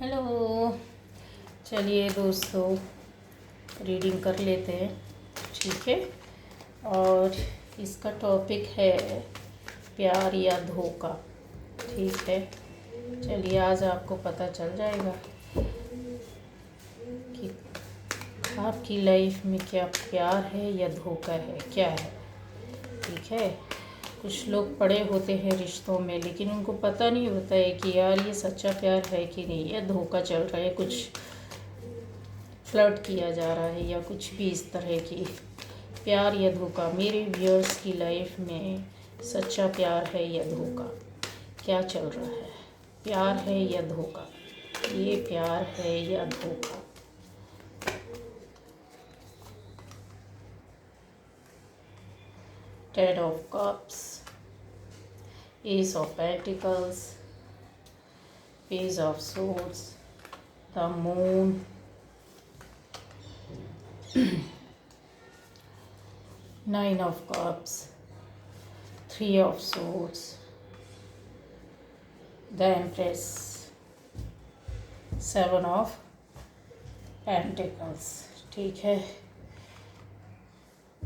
Hello. चलिए दोस्तों, reading कर लेते हैं, ठीक है। और इसका टॉपिक है प्यार या धोखा, ठीक है। चलिए आज आपको पता चल जाएगा कि आपकी लाइफ में क्या प्यार है या धोखा है, क्या है, ठीक है। कुछ लोग पड़े होते हैं रिश्तों में, लेकिन उनको पता नहीं होता है कि यार ये सच्चा प्यार है कि नहीं, या धोखा चल रहा है, कुछ फ्लर्ट किया जा रहा है या कुछ भी इस तरह की। प्यार या धोखा, मेरे व्यूअर्स की लाइफ में सच्चा प्यार है या धोखा, क्या चल रहा है? प्यार है या धोखा, ये प्यार है या धोखा। Ten of Cups, Ace of Pentacles, Page of Swords, the Moon, Nine of Cups, Three of Swords, the Empress, Seven of Pentacles, ठीक है।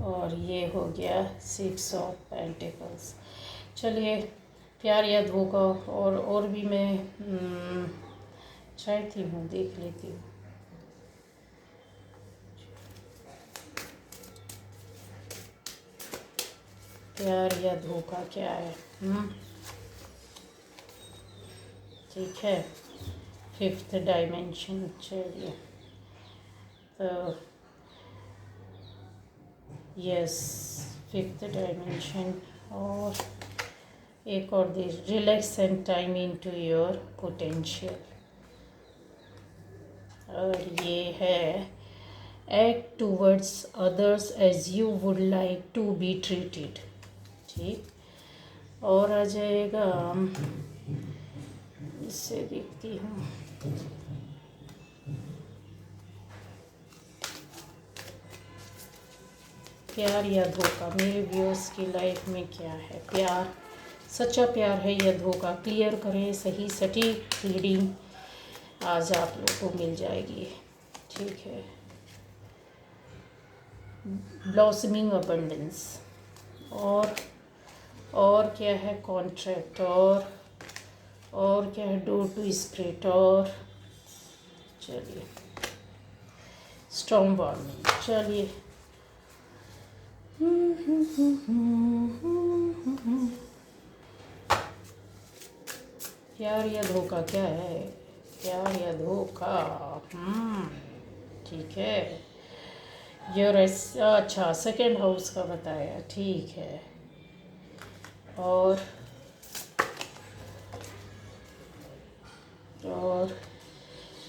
और ये हो गया सिक्स ऑफ पेंटिकल्स। चलिए प्यार या धोखा, और भी मैं चाहती हूँ, देख लेती हूँ। प्यार या धोखा क्या है? ठीक है, फिफ्थ डायमेंशन। चलिए तो यस, फिफ्थ डायमेंशन। और एक और दे, relax and time into your potential. और ये है act towards others as you would like to be treated, ठीक। और आ जाएगा, इससे देखती हूँ, प्यार या धोखा, मेरे व्यूअर्स की लाइफ में क्या है? प्यार, सच्चा प्यार है या धोखा? क्लियर करें, सही सटीक रीडिंग आज आप लोगों को मिल जाएगी, ठीक है। ब्लॉसमिंग अबंडेंस, और क्या है? कॉन्ट्रैक्ट, और क्या है? डोर टू स्पिरिट, और चलिए स्ट्रॉन्ग वार्निंग। चलिए प्यार या धोखा क्या है? प्यार या धोखा, ठीक है। अच्छा, सेकंड हाउस का बताया, ठीक है। और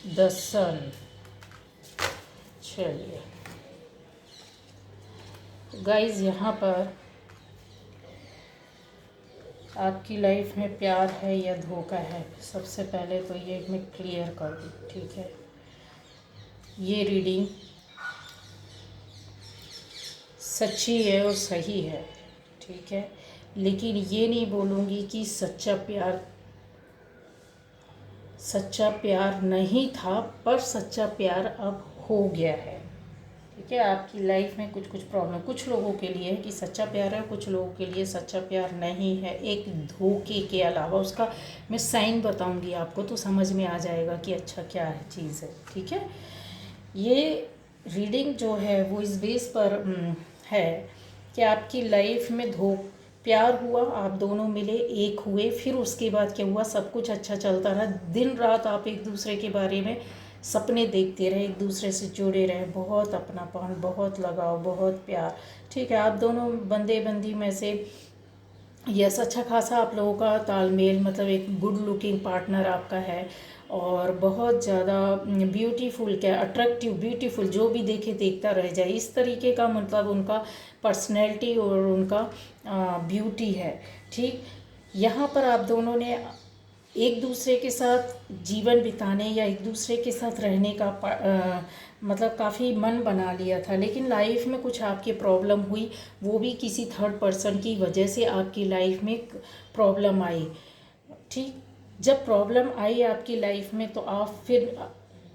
द सन। चलिए गाइस, यहाँ पर आपकी लाइफ में प्यार है या धोखा है, सबसे पहले तो ये मैं क्लियर कर दूँ, ठीक है। ये रीडिंग सच्ची है और सही है, ठीक है। लेकिन ये नहीं बोलूँगी कि सच्चा प्यार नहीं था, पर सच्चा प्यार अब हो गया है, ठीक है। आपकी लाइफ में कुछ प्रॉब्लम, कुछ लोगों के लिए है कि सच्चा प्यार है, कुछ लोगों के लिए सच्चा प्यार नहीं है। एक धोखे के अलावा उसका मैं साइन बताऊंगी आपको, तो समझ में आ जाएगा कि अच्छा क्या है चीज़ है, ठीक है। ये रीडिंग जो है वो इस बेस पर है कि आपकी लाइफ में प्यार हुआ, आप दोनों मिले, एक हुए, फिर उसके बाद क्या हुआ? सब कुछ अच्छा चलता रहा, दिन रात आप एक दूसरे के बारे में सपने देखते रहे, एक दूसरे से जुड़े रहे, बहुत अपनापन, बहुत लगाव, बहुत प्यार, ठीक है। आप दोनों बंदे बंदी में से यस, अच्छा खासा आप लोगों का तालमेल, मतलब एक गुड लुकिंग पार्टनर आपका है, और बहुत ज़्यादा ब्यूटीफुल, क्या अट्रैक्टिव, ब्यूटीफुल, जो भी देखे देखता रह जाए, इस तरीके का मतलब उनका पर्सनैलिटी और उनका ब्यूटी है, ठीक। यहाँ पर आप दोनों ने एक दूसरे के साथ जीवन बिताने या एक दूसरे के साथ रहने का मतलब काफ़ी मन बना लिया था, लेकिन लाइफ में कुछ आपकी प्रॉब्लम हुई, वो भी किसी थर्ड पर्सन की वजह से आपकी लाइफ में प्रॉब्लम आई, ठीक। जब प्रॉब्लम आई आपकी लाइफ में तो आप फिर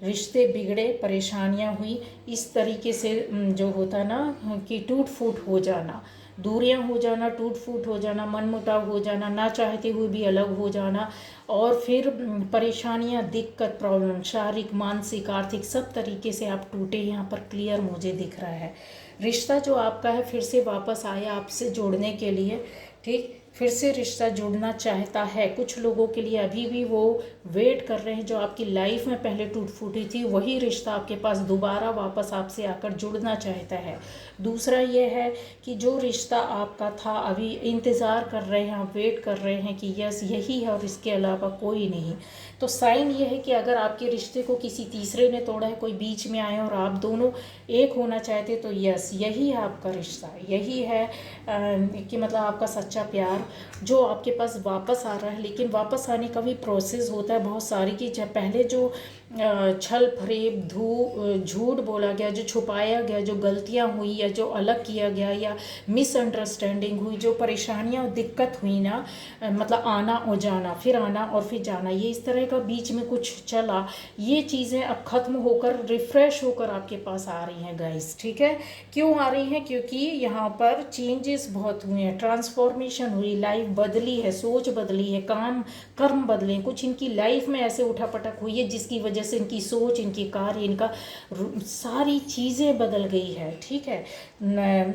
रिश्ते बिगड़े, परेशानियां हुई, इस तरीके से जो होता ना कि टूट फूट हो जाना, दूरियां हो जाना, टूट फूट हो जाना, मनमुटाव हो जाना, ना चाहते हुए भी अलग हो जाना, और फिर परेशानियां, दिक्कत, प्रॉब्लम, शारीरिक, मानसिक, आर्थिक, सब तरीके से आप टूटे, यहाँ पर क्लियर मुझे दिख रहा है। रिश्ता जो आपका है फिर से वापस आया आपसे जोड़ने के लिए, ठीक, फिर से रिश्ता जुड़ना चाहता है। कुछ लोगों के लिए अभी भी वो वेट कर रहे हैं, जो आपकी लाइफ में पहले टूट फूटी थी वही रिश्ता आपके पास दोबारा वापस आपसे आकर जुड़ना चाहता है। दूसरा ये है कि जो रिश्ता आपका था अभी इंतज़ार कर रहे हैं, आप वेट कर रहे हैं कि यस यही है और इसके अलावा कोई नहीं। तो साइन ये है कि अगर आपके रिश्ते को किसी तीसरे ने तोड़ा है, कोई बीच में आए और आप दोनों एक होना चाहते, तो यस यही है आपका रिश्ता, यही है कि मतलब आपका सच्चा प्यार जो आपके पास वापस आ रहा है। लेकिन वापस आने का भी प्रोसेस होता है बहुत सारी, कि जब पहले जो छल फरेब झूठ बोला गया, जो छुपाया गया, जो गलतियां हुई या जो अलग किया गया या मिसअंडरस्टैंडिंग हुई, जो परेशानियां और दिक्कत हुई ना, मतलब आना और जाना, फिर आना और फिर जाना, ये इस तरह का बीच में कुछ चला, ये चीज़ें अब ख़त्म होकर रिफ़्रेश होकर आपके पास आ रही हैं गाइस, ठीक है। क्यों आ रही हैं? क्योंकि यहाँ पर चेंजेस बहुत हुए हैं, ट्रांसफॉर्मेशन हुई, लाइफ बदली है, सोच बदली है, काम कर्म बदले, कुछ इनकी लाइफ में ऐसे उठापटक हुई है जिसकी वजह से इनकी सोच, इनकी कार्य, इनका सारी चीज़ें बदल गई है, ठीक है।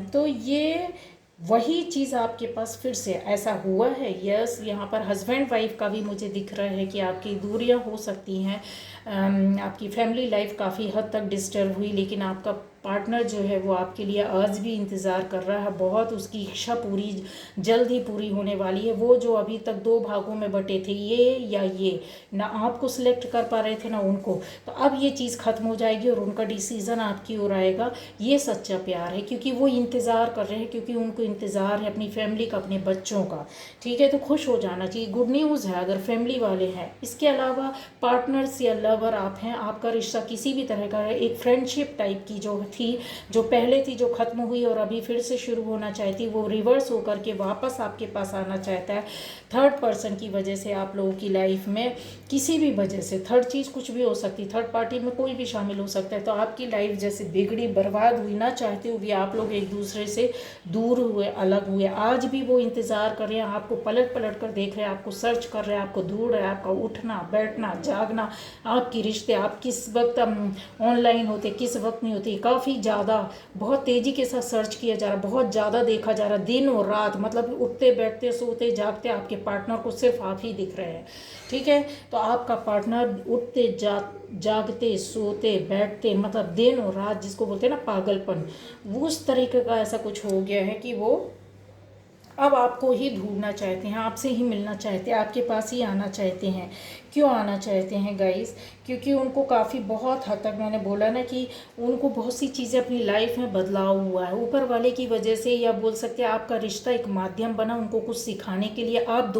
तो ये वही चीज़ आपके पास फिर से ऐसा हुआ है। यस, यहाँ पर हस्बैंड वाइफ का भी मुझे दिख रहा है कि आपकी दूरियां हो सकती हैं, आपकी फैमिली लाइफ काफ़ी हद तक डिस्टर्ब हुई, लेकिन आपका पार्टनर जो है वो आपके लिए आज भी इंतज़ार कर रहा है, बहुत उसकी इच्छा पूरी जल्द ही पूरी होने वाली है। वो जो अभी तक दो भागों में बटे थे, ये या ये, ना आपको सिलेक्ट कर पा रहे थे ना उनको, तो अब ये चीज़ ख़त्म हो जाएगी और उनका डिसीज़न आपकी ओर आएगा। ये सच्चा प्यार है, क्योंकि वो इंतज़ार कर रहे हैं, क्योंकि उनको इंतज़ार है अपनी फैमिली का, अपने बच्चों का, ठीक है। तो खुश हो जाना चाहिए, गुड न्यूज़ है अगर फैमिली वाले हैं। इसके अलावा पार्टनर्स या लवर आप हैं, आपका रिश्ता किसी भी तरह का है, एक फ्रेंडशिप टाइप की जो थी, जो पहले थी, जो ख़त्म हुई और अभी फिर से शुरू होना चाहती, वो रिवर्स होकर के वापस आपके पास आना चाहता है। थर्ड पर्सन की वजह से आप लोगों की लाइफ में किसी भी वजह से, थर्ड चीज़ कुछ भी हो सकती, थर्ड पार्टी में कोई भी शामिल हो सकता है, तो आपकी लाइफ जैसे बिगड़ी, बर्बाद हुई, ना चाहते हुए आप लोग एक दूसरे से दूर हुए, अलग हुए। आज भी वो इंतज़ार कर रहे हैं, आपको पलट पलट कर देख रहे हैं, आपको सर्च कर रहे हैं, आपको ढूंढ रहे हैं, आपका उठना बैठना जागना, आपकी रिश्ते, आप किस वक्त ऑनलाइन होते, किस वक्त नहीं होते, काफ़ी ज़्यादा बहुत तेज़ी के साथ सर्च किया जा रहा है, बहुत ज़्यादा देखा जा रहा है, दिन और रात, मतलब उठते बैठते सोते जागते आपके पार्टनर को सिर्फ आप ही दिख रहे हैं, ठीक है। तो आपका पार्टनर उठते जागते सोते बैठते, मतलब दिन और रात, जिसको बोलते हैं ना पागलपन, वो उस तरीके का ऐसा कुछ हो गया है कि वो अब आपको ही ढूंढना चाहते हैं, आपसे ही मिलना चाहते हैं, आपके पास ही आना चाहते हैं। क्यों आना चाहते हैं गाइस? क्योंकि उनको काफ़ी बहुत हद तक, मैंने बोला ना कि उनको बहुत सी चीज़ें अपनी लाइफ में बदलाव हुआ है ऊपर वाले की वजह से, या बोल सकते हैं आपका रिश्ता एक माध्यम बना उनको कुछ सिखाने के लिए। आप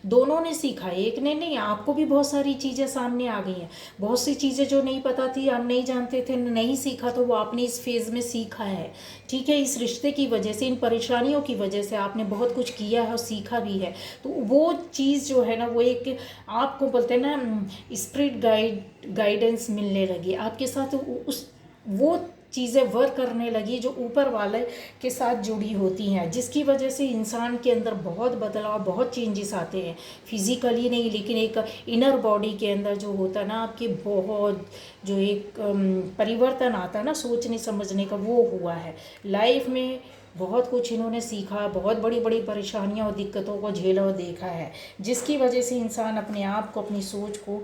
दोनों ने सीखा है, एक ने नहीं, आपको भी बहुत सारी चीज़ें सामने आ गई हैं, बहुत सी चीज़ें जो नहीं पता थी, आप नहीं जानते थे, नहीं सीखा, तो वो आपने इस फेज़ में सीखा है, ठीक है। इस रिश्ते की वजह से, इन परेशानियों की वजह से आपने बहुत कुछ किया है और सीखा भी है। तो वो चीज़ जो है ना, वो एक आपको बोलते हैं ना स्पिरिट गाइडेंस मिलने लगी आपके साथ, उस वो चीज़ें वर्क करने लगी जो ऊपर वाले के साथ जुड़ी होती हैं, जिसकी वजह से इंसान के अंदर बहुत बदलाव, बहुत चेंजेस आते हैं, फिजिकली नहीं लेकिन एक इनर बॉडी के अंदर जो होता है ना आपके, बहुत जो एक परिवर्तन आता है ना सोचने समझने का, वो हुआ है लाइफ में। बहुत कुछ इन्होंने सीखा, बहुत बड़ी बड़ी परेशानियां और दिक्कतों को झेला और देखा है, जिसकी वजह से इंसान अपने आप को, अपनी सोच को,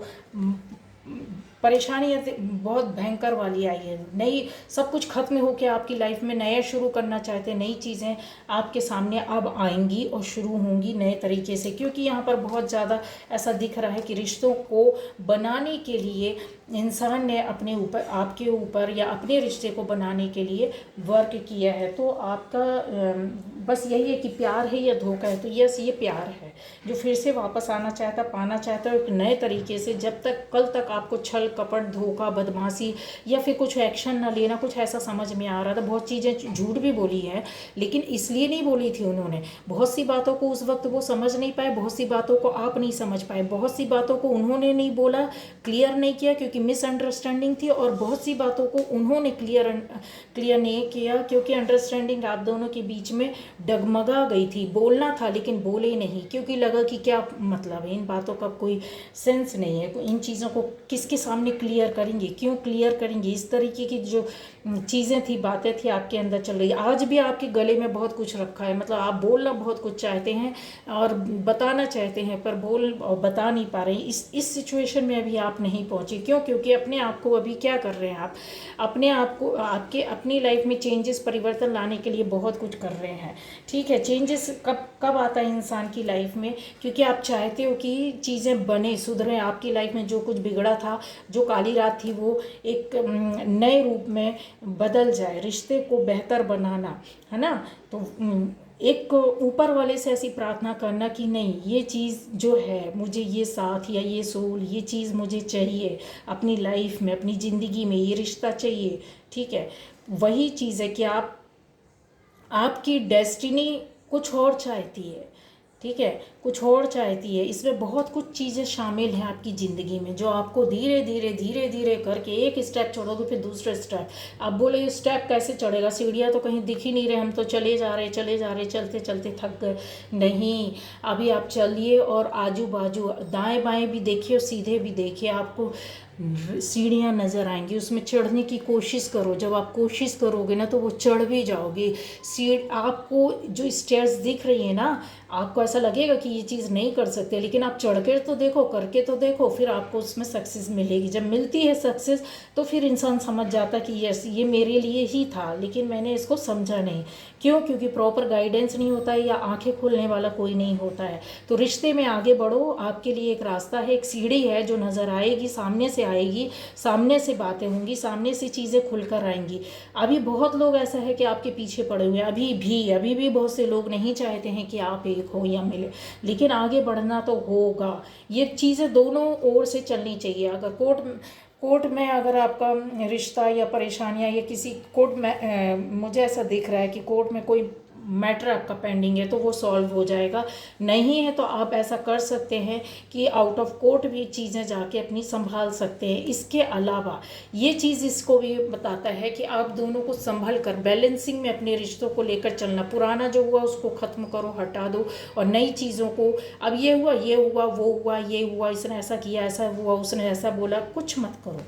परेशानी बहुत भयंकर वाली आई है। नई सब कुछ खत्म होकर आपकी लाइफ में नया शुरू करना चाहते हैं, नई चीज़ें आपके सामने अब आएंगी और शुरू होंगी नए तरीके से, क्योंकि यहाँ पर बहुत ज़्यादा ऐसा दिख रहा है कि रिश्तों को बनाने के लिए इंसान ने अपने ऊपर, आपके ऊपर या अपने रिश्ते को बनाने के लिए वर्क किया है। तो आपका बस यही है कि प्यार है या धोखा है। तो यस, ये प्यार है जो फिर से वापस आना चाहता, पाना चाहता है एक नए तरीके से। जब तक कल तक आपको छल कपट धोखा बदमाशी या फिर कुछ एक्शन ना लेना, कुछ ऐसा समझ में आ रहा था। बहुत चीज़ें झूठ भी बोली हैं, लेकिन इसलिए नहीं बोली थी उन्होंने। बहुत सी बातों को उस वक्त वो समझ नहीं पाए, बहुत सी बातों को आप नहीं समझ पाए, बहुत सी बातों को उन्होंने नहीं बोला, क्लियर नहीं किया क्योंकि मिसअंडरस्टैंडिंग थी, और बहुत सी बातों को उन्होंने क्लियर नहीं किया क्योंकि अंडरस्टैंडिंग आप दोनों के बीच में डगमगा गई थी। बोलना था लेकिन बोले नहीं, क्योंकि लगा कि क्या मतलब है, इन बातों का कोई सेंस नहीं है, इन चीज़ों को किसके सामने क्लियर करेंगे, क्यों क्लियर करेंगे। इस तरीके की जो चीज़ें थी, बातें थी आपके अंदर चल रही। आज भी आपके गले में बहुत कुछ रखा है, मतलब आप बोलना बहुत कुछ चाहते हैं और बताना चाहते हैं, पर बोल और बता नहीं पा रहे। इस सिचुएशन में अभी आप नहीं पहुंचे। क्यों? क्योंकि अपने आप को अभी क्या कर रहे हैं आप, अपने आप को आपके अपनी लाइफ में चेंजेस परिवर्तन लाने के लिए बहुत कुछ कर रहे हैं। ठीक है, चेंजेस कब कब आता है इंसान की लाइफ में? क्योंकि आप चाहते हो कि चीज़ें बने, सुधरें, आपकी लाइफ में जो कुछ बिगड़ा था, जो काली रात थी, वो एक नए रूप में बदल जाए। रिश्ते को बेहतर बनाना है ना। तो एक ऊपर वाले से ऐसी प्रार्थना करना कि नहीं, ये चीज़ जो है, मुझे ये साथ या ये सोल, ये चीज़ मुझे चाहिए अपनी लाइफ में, अपनी ज़िंदगी में, ये रिश्ता चाहिए। ठीक है, वही चीज़ है कि आपकी डेस्टिनी कुछ और चाहती है। ठीक है, कुछ और चाहती है। इसमें बहुत कुछ चीज़ें शामिल हैं आपकी ज़िंदगी में, जो आपको धीरे धीरे धीरे धीरे करके एक स्टेप छोड़ोगे फिर दूसरे स्टेप। आप बोले ये स्टेप कैसे चढ़ेगा, सीढ़ियाँ तो कहीं दिख ही नहीं रहे, हम तो चले जा रहे चलते चलते थक गए। नहीं, अभी आप चलिए और आजू बाजू दाएं बाएं भी देखिए और सीधे भी देखिए, आपको सीढ़ियाँ नज़र आएंगी, उसमें चढ़ने की कोशिश करो। जब आप कोशिश करोगे ना तो वो चढ़ भी जाओगे। आपको जो स्टेयर्स दिख रही है ना, आपको ऐसा लगेगा कि ये चीज़ नहीं कर सकते, लेकिन आप चढ़ कर तो देखो, करके तो देखो, फिर आपको उसमें सक्सेस मिलेगी। जब मिलती है सक्सेस तो फिर इंसान समझ जाता कि यस, ये मेरे लिए ही था, लेकिन मैंने इसको समझा नहीं। क्यों? क्योंकि प्रॉपर गाइडेंस नहीं होता है या आंखें खोलने वाला कोई नहीं होता है। तो रिश्ते में आगे बढ़ो, आपके लिए एक रास्ता है, एक सीढ़ी है जो नज़र आएगी, सामने से आएगी, सामने से बातें होंगी, सामने से चीज़ें खुलकर आएंगी। अभी बहुत लोग ऐसा है कि आपके पीछे पड़े हुए हैं, अभी भी बहुत से लोग नहीं चाहते हैं कि आप एक हो या मिले, लेकिन आगे बढ़ना तो होगा। ये चीज़ें दोनों ओर से चलनी चाहिए। अगर कोर्ट में अगर आपका रिश्ता या परेशानियां या किसी कोर्ट में मुझे ऐसा दिख रहा है कि कोर्ट में कोई मैटर आपका पेंडिंग है तो वो सॉल्व हो जाएगा। नहीं है तो आप ऐसा कर सकते हैं कि आउट ऑफ कोर्ट भी चीज़ें जाके अपनी संभाल सकते हैं। इसके अलावा ये चीज़ इसको भी बताता है कि आप दोनों को संभल कर बैलेंसिंग में अपने रिश्तों को लेकर चलना। पुराना जो हुआ उसको ख़त्म करो, हटा दो, और नई चीज़ों को, अब ये हुआ, वो हुआ, ये हुआ, इसने ऐसा किया, ऐसा हुआ, उसने ऐसा बोला, कुछ मत करो,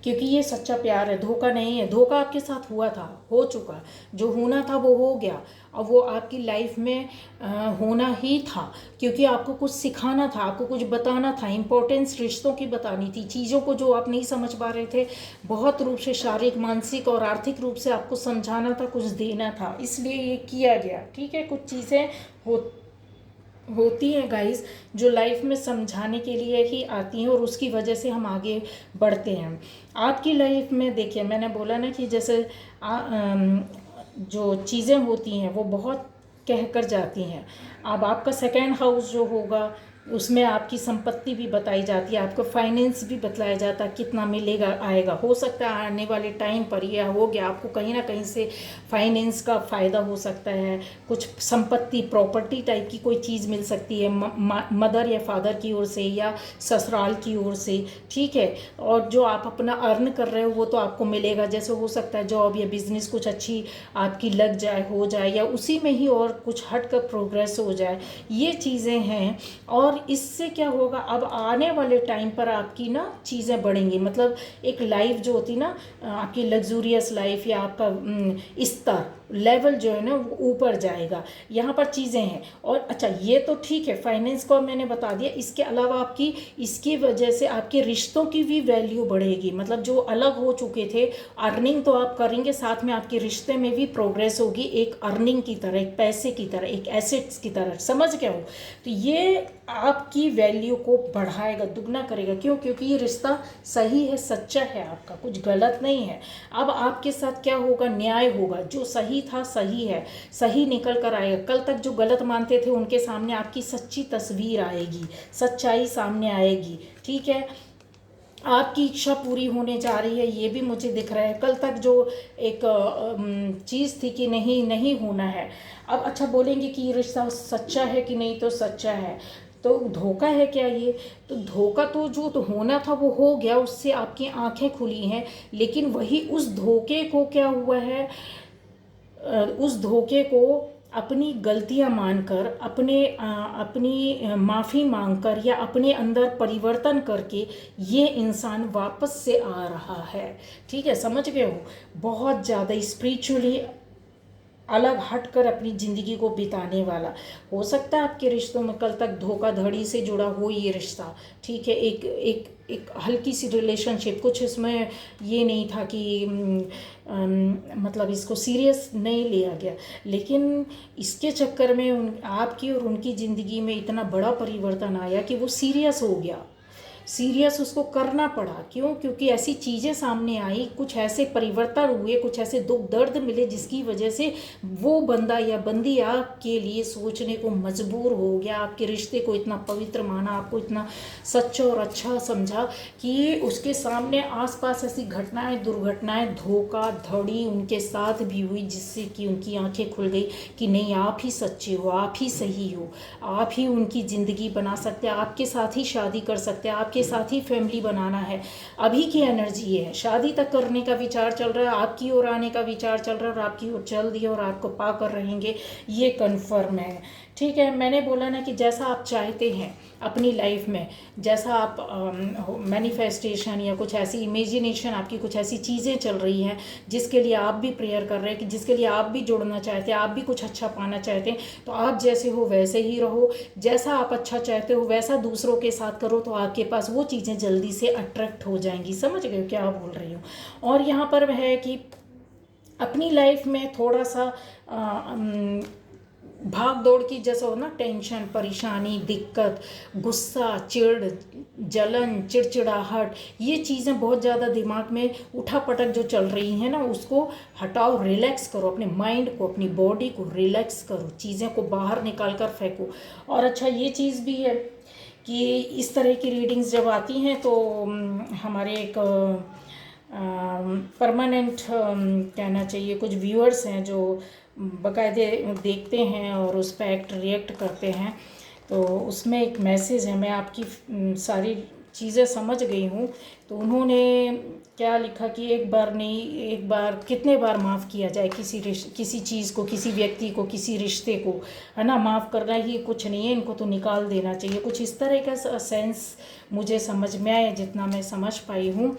क्योंकि ये सच्चा प्यार है, धोखा नहीं है। धोखा आपके साथ हुआ था, हो चुका, जो होना था वो हो गया। अब वो आपकी लाइफ में होना ही था, क्योंकि आपको कुछ सिखाना था, आपको कुछ बताना था, इम्पोर्टेंस रिश्तों की बतानी थी, चीज़ों को जो आप नहीं समझ पा रहे थे, बहुत रूप से शारीरिक, मानसिक और आर्थिक रूप से आपको समझाना था, कुछ देना था, इसलिए ये किया गया। ठीक है, कुछ चीज़ें होती हैं गाइस जो लाइफ में समझाने के लिए ही आती हैं, और उसकी वजह से हम आगे बढ़ते हैं। आपकी लाइफ में देखिए, मैंने बोला ना कि जैसे जो चीज़ें होती हैं वो बहुत कह कर जाती हैं। अब आपका सेकंड हाउस जो होगा उसमें आपकी संपत्ति भी बताई जाती है, आपको फाइनेंस भी बतलाया जाता है, कितना मिलेगा, आएगा। हो सकता है आने वाले टाइम पर यह हो गया, आपको कहीं ना कहीं से फाइनेंस का फ़ायदा हो सकता है, कुछ संपत्ति, प्रॉपर्टी टाइप की कोई चीज़ मिल सकती है मदर या फादर की ओर से या ससुराल की ओर से। ठीक है, और जो आप अपना अर्न कर रहे हो वो तो आपको मिलेगा। जैसे हो सकता है जॉब या बिजनेस कुछ अच्छी आपकी लग जाए, हो जाए, या उसी में ही और कुछ हट कर प्रोग्रेस हो जाए, ये चीज़ें हैं। और इससे क्या होगा, अब आने वाले टाइम पर आपकी ना चीज़ें बढ़ेंगी, मतलब एक लाइफ जो होती ना आपकी लग्जूरियस लाइफ, या आपका स्तर, लेवल जो है ना वो ऊपर जाएगा। यहाँ पर चीज़ें हैं। और अच्छा, ये तो ठीक है, फाइनेंस को मैंने बता दिया। इसके अलावा आपकी इसकी वजह से आपके रिश्तों की भी वैल्यू बढ़ेगी, मतलब जो अलग हो चुके थे, अर्निंग तो आप करेंगे, साथ में आपके रिश्ते में भी प्रोग्रेस होगी, एक अर्निंग की तरह, एक पैसे की तरह, एक एसेट्स की तरह, समझ गए हो। तो ये आपकी वैल्यू को बढ़ाएगा, दुगना करेगा। क्यों? क्योंकि ये रिश्ता सही है, सच्चा है, आपका कुछ गलत नहीं है। अब आपके साथ क्या होगा, न्याय होगा, जो सही सही था, सही है, सही निकल कर आएगा। कल तक जो गलत मानते थे उनके सामने आपकी सच्ची तस्वीर आएगी, सच्चाई सामने आएगी, ठीक है। आपकी इच्छा पूरी होने जा रही है, ये भी मुझे दिख रहा है। कल तक जो एक चीज़ थी कि नहीं नहीं होना है, अब अच्छा बोलेंगे कि ये रिश्ता सच्चा है कि नहीं, तो सच्चा है। तो धोखा है क्या ये? तो धोखा तो जो तो होना था वो हो गया, उससे आपकी आंखें खुली हैं। लेकिन वही उस धोखे को क्या हुआ है, उस धोखे को अपनी गलतियां मानकर, अपनी माफ़ी मांगकर या अपने अंदर परिवर्तन करके ये इंसान वापस से आ रहा है, ठीक है, समझ गए हो। बहुत ज़्यादा स्पिरिचुअली अलग हटकर अपनी ज़िंदगी को बिताने वाला। हो सकता है आपके रिश्तों में कल तक धोखाधड़ी से जुड़ा हो ये रिश्ता, ठीक है, एक एक एक हल्की सी रिलेशनशिप, कुछ इसमें ये नहीं था कि मतलब इसको सीरियस नहीं लिया गया। लेकिन इसके चक्कर में आपकी और उनकी ज़िंदगी में इतना बड़ा परिवर्तन आया कि वो सीरियस हो गया, सीरियस उसको करना पड़ा। क्यों? क्योंकि ऐसी चीज़ें सामने आई, कुछ ऐसे परिवर्तन हुए, कुछ ऐसे दुख दर्द मिले जिसकी वजह से वो बंदा या बंदी आपके लिए सोचने को मजबूर हो गया, आपके रिश्ते को इतना पवित्र माना, आपको इतना सच्चा और अच्छा समझा कि उसके सामने आसपास ऐसी घटनाएं, दुर्घटनाएं, धोखाधड़ी उनके साथ भी हुई जिससे कि उनकी आंखें खुल गई कि नहीं, आप ही सच्चे हो, आप ही सही हो, आप ही उनकी ज़िंदगी बना सकते हैं, आपके साथ ही शादी कर सकते हैं, आपके साथ ही फैमिली बनाना है। अभी की एनर्जी ये है, शादी तक करने का विचार चल रहा है, आपकी ओर आने का विचार चल रहा है, और आपकी ओर चल दिया और आपको पा कर रहेंगे, ये कन्फर्म है, ठीक है। मैंने बोला ना कि जैसा आप चाहते हैं अपनी लाइफ में, जैसा आप मैनिफेस्टेशन या कुछ ऐसी इमेजिनेशन, आपकी कुछ ऐसी चीज़ें चल रही हैं जिसके लिए आप भी प्रेयर कर रहे हैं, कि जिसके लिए आप भी जुड़ना चाहते हैं, आप भी कुछ अच्छा पाना चाहते हैं, तो आप जैसे हो वैसे ही रहो, जैसा आप अच्छा चाहते हो वैसा दूसरों के साथ करो, तो आपके पास वो चीज़ें जल्दी से अट्रैक्ट हो जाएंगी। समझ गए क्या बोल रही हूँ? और यहाँ पर है कि अपनी लाइफ में थोड़ा सा भाग दौड़ की जैसा हो ना, टेंशन, परेशानी, दिक्कत, गुस्सा, चिढ़, जलन, चिड़चिड़ाहट, ये चीज़ें बहुत ज़्यादा दिमाग में उठापटक जो चल रही हैं ना, उसको हटाओ, रिलैक्स करो, अपने माइंड को, अपनी बॉडी को रिलैक्स करो, चीज़ें को बाहर निकाल कर फेंको। और अच्छा ये चीज़ भी है कि इस तरह की रीडिंग्स जब आती हैं तो हमारे एक परमानेंट कहना चाहिए कुछ व्यूअर्स हैं जो बाकायदे देखते हैं और उस पर एक्ट रिएक्ट करते हैं, तो उसमें एक मैसेज है, मैं आपकी सारी चीज़ें समझ गई हूँ। तो उन्होंने क्या लिखा कि एक बार नहीं, एक बार कितने बार माफ़ किया जाए किसी चीज़ को, किसी व्यक्ति को, किसी रिश्ते को, है ना। माफ़ करना ही कुछ नहीं है, इनको तो निकाल देना चाहिए, कुछ इस तरह का सेंस मुझे समझ में आया जितना मैं समझ पाई हूँ।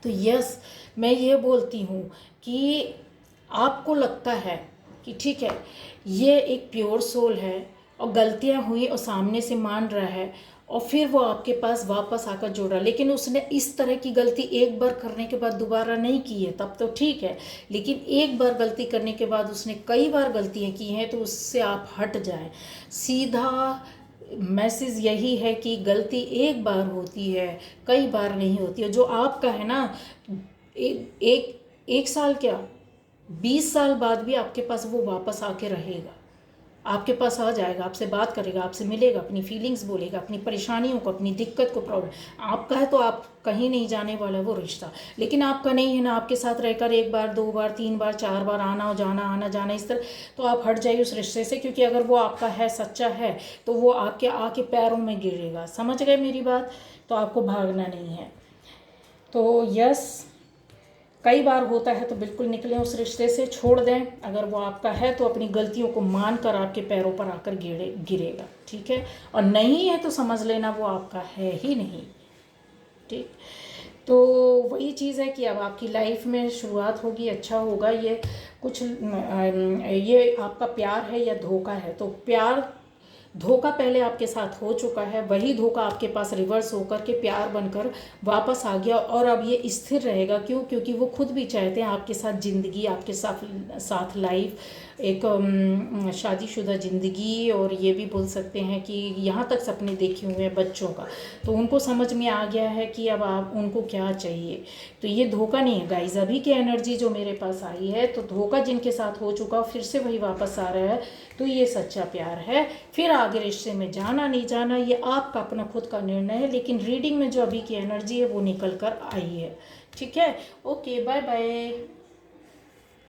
तो यस, मैं ये बोलती हूँ कि आपको लगता है कि ठीक है ये एक प्योर सोल है और गलतियाँ हुई और सामने से मान रहा है और फिर वो आपके पास वापस आकर जुड़ रहा है, लेकिन उसने इस तरह की गलती एक बार करने के बाद दोबारा नहीं की है, तब तो ठीक है। लेकिन एक बार गलती करने के बाद उसने कई बार गलतियाँ की हैं, तो उससे आप हट जाएं। सीधा मैसेज यही है कि गलती एक बार होती है, कई बार नहीं होती है। जो आपका है ना, एक साल क्या 20 साल बाद भी आपके पास वो वापस आके रहेगा, आपके पास आ जाएगा, आपसे बात करेगा, आपसे मिलेगा, अपनी फीलिंग्स बोलेगा, अपनी परेशानियों को, अपनी दिक्कत को, प्रॉब्लम आपका है तो आप कहीं नहीं जाने वाला वो रिश्ता। लेकिन आपका नहीं है ना, आपके साथ रहकर एक बार, दो बार, तीन बार, चार बार आना जाना, आना जाना इस तरह, तो आप हट जाइए उस रिश्ते से, क्योंकि अगर वो आपका है, सच्चा है, तो वो आपके आके पैरों में गिरेगा। समझ गए मेरी बात? तो आपको भागना नहीं है। तो यस, कई बार होता है तो बिल्कुल निकलें उस रिश्ते से, छोड़ दें। अगर वो आपका है तो अपनी गलतियों को मान कर आपके पैरों पर आकर गिरेगा, ठीक है। और नहीं है तो समझ लेना वो आपका है ही नहीं, ठीक। तो वही चीज़ है कि अब आपकी लाइफ में शुरुआत होगी, अच्छा होगा। ये कुछ ये आपका प्यार है या धोखा है, तो प्यार धोखा पहले आपके साथ हो चुका है, वही धोखा आपके पास रिवर्स होकर के प्यार बनकर वापस आ गया, और अब ये स्थिर रहेगा। क्यों? क्योंकि वो खुद भी चाहते हैं आपके साथ ज़िंदगी, आपके साथ लाइफ एक शादीशुदा ज़िंदगी, और ये भी बोल सकते हैं कि यहाँ तक सपने देखे हुए हैं बच्चों का, तो उनको समझ में आ गया है कि अब आप उनको क्या चाहिए। तो ये धोखा नहीं है गाइस, अभी की एनर्जी जो मेरे पास आई है, तो धोखा जिनके साथ हो चुका फिर से वही वापस आ रहा है, तो ये सच्चा प्यार है। फिर आगे रिश्ते में जाना नहीं जाना ये आपका अपना खुद का निर्णय है, लेकिन रीडिंग में जो अभी की एनर्जी है वो निकल कर आई है। ठीक है, ओके, बाय बाय।